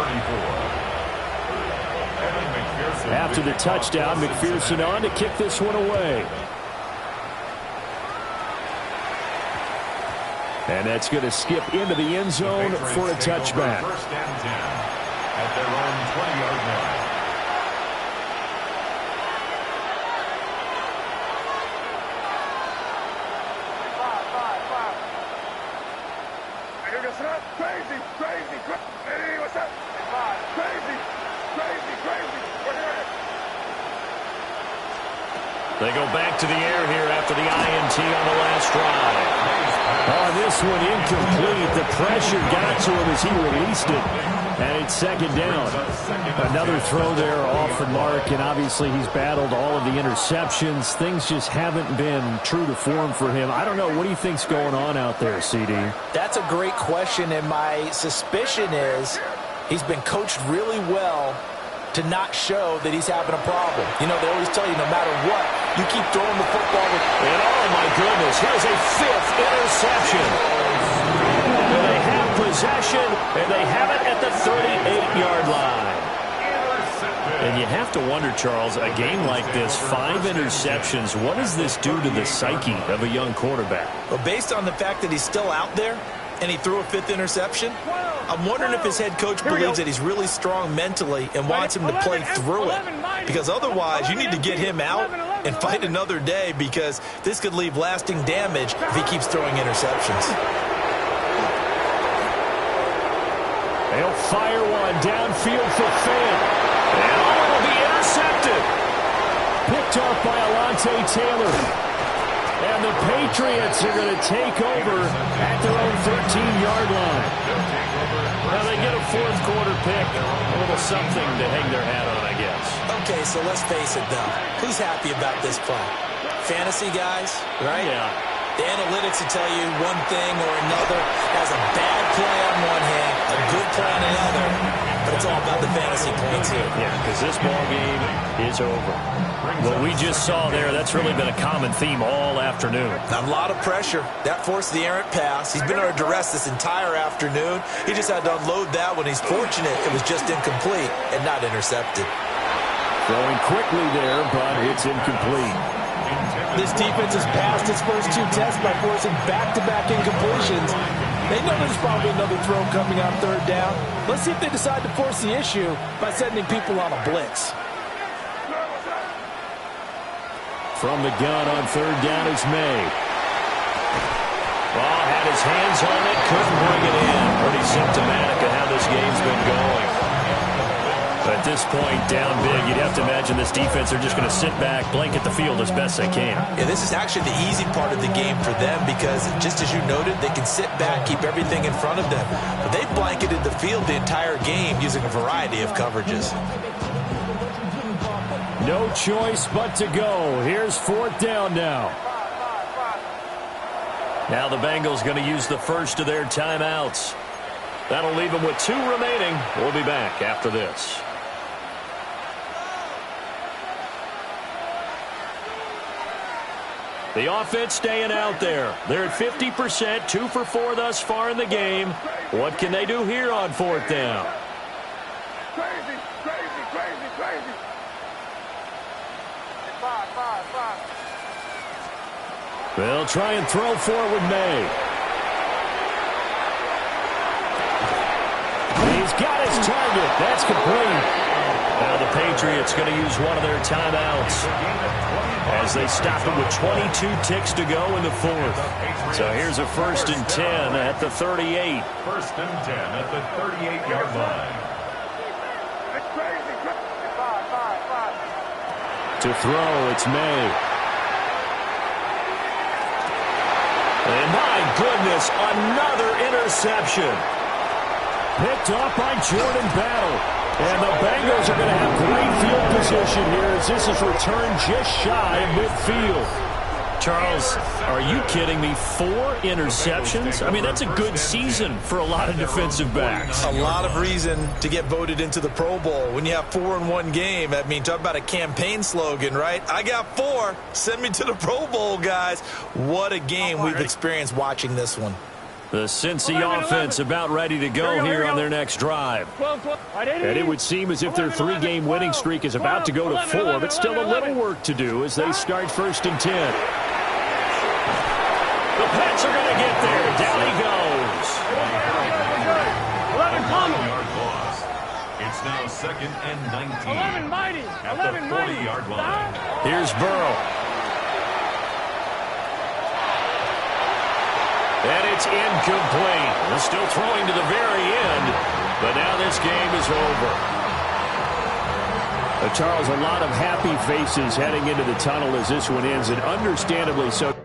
34. After the touchdown, McPherson on to kick this one away. And that's going to skip into the end zone for a touchback. 1st and 10 at their own 20-yard line. Crazy, crazy, crazy. Hey, what's up? Crazy, crazy, crazy. They go back to the air here after the INT on the last drive. Oh, this one incomplete. The pressure got to him as he released it. And it's 2nd down. Another throw there off the mark, and obviously he's battled all of the interceptions. Things just haven't been true to form for him. I don't know. What do you think's going on out there, CD? That's a great question, and my suspicion is he's been coached really well to not show that he's having a problem. You know, they always tell you no matter what, You keep throwing the football with... And oh, my goodness, here's a fifth interception. And they have possession, and they have it at the 38-yard line. And you have to wonder, Charles, a game like this, 5 interceptions, what does this do to the psyche of a young quarterback? Well, based on the fact that he's still out there and he threw a 5th interception, I'm wondering if his head coach believes that he's really strong mentally and wants him to play through it. Because otherwise, you need to get him out and fight another day, because this could leave lasting damage if he keeps throwing interceptions. They'll fire one downfield for Fant. And oh, it'll be intercepted. Picked off by Alontae Taylor. And the Patriots are going to take over at their own 13-yard line. Now they get a fourth quarter pick. A little something to hang their hat on, I guess. Okay, so let's face it, though. Who's happy about this play? Fantasy guys, right? Yeah. The analytics will tell you one thing or another. Has a bad play on one hand, a good play on another. But it's all about the fantasy points here. Yeah, because this ball game is over. What we just saw there, that's really been a common theme all afternoon. A lot of pressure. That forced the errant pass. He's been under duress this entire afternoon. He just had to unload that one. He's fortunate it was just incomplete and not intercepted. Throwing quickly there, but it's incomplete. This defense has passed its first 2 tests by forcing back-to-back incompletions. They know there's probably another throw coming on 3rd down. Let's see if they decide to force the issue by sending people on a blitz. From the gun on 3rd down, it's May. Ball had his hands on it, couldn't bring it in. Pretty symptomatic of how this game's been going. At this point, down big, you'd have to imagine this defense are just going to sit back, blanket the field as best they can. Yeah, this is actually the easy part of the game for them, because just as you noted, they can sit back, keep everything in front of them. But they've blanketed the field the entire game using a variety of coverages. No choice but to go. Here's 4th down now. Now the Bengals going to use the first of their timeouts. That'll leave them with 2 remaining. We'll be back after this. The offense staying out there. They're at 50%, 2 for 4 thus far in the game. What can they do here on 4th down? Crazy, crazy, crazy, crazy. 5. They'll try and throw forward May. He's got his target. That's complete. Now the Patriots going to use one of their timeouts as they stop it with 22 ticks to go in the 4th. So here's a 1st and 10 at the 38. 1st and 10 at the 38-yard line. It's crazy, crazy. 5. To throw, it's May. And my goodness, another interception. Picked off by Jordan Battle. And the Bengals are going to have great field position here as this is returned just shy of midfield. Charles, are you kidding me? 4 interceptions? I mean, that's a good season for a lot of defensive backs. A lot of reason to get voted into the Pro Bowl. When you have 4 in one game, I mean, talk about a campaign slogan, right? I got 4. Send me to the Pro Bowl, guys. What a game we've experienced watching this one. The Cincy offense about ready to go here on their next drive. And it would seem as if their 3-game winning streak is about to go to 4, but still a little work to do as they start 1st and 10. The Pats are going to get there. Down he goes. 11 coming. It's now 2nd and 19. 11 mighty. At the 40-yard line. Here's Burrow. And it's incomplete. They're still throwing to the very end, but now this game is over. Charles, a lot of happy faces heading into the tunnel as this one ends, and understandably so.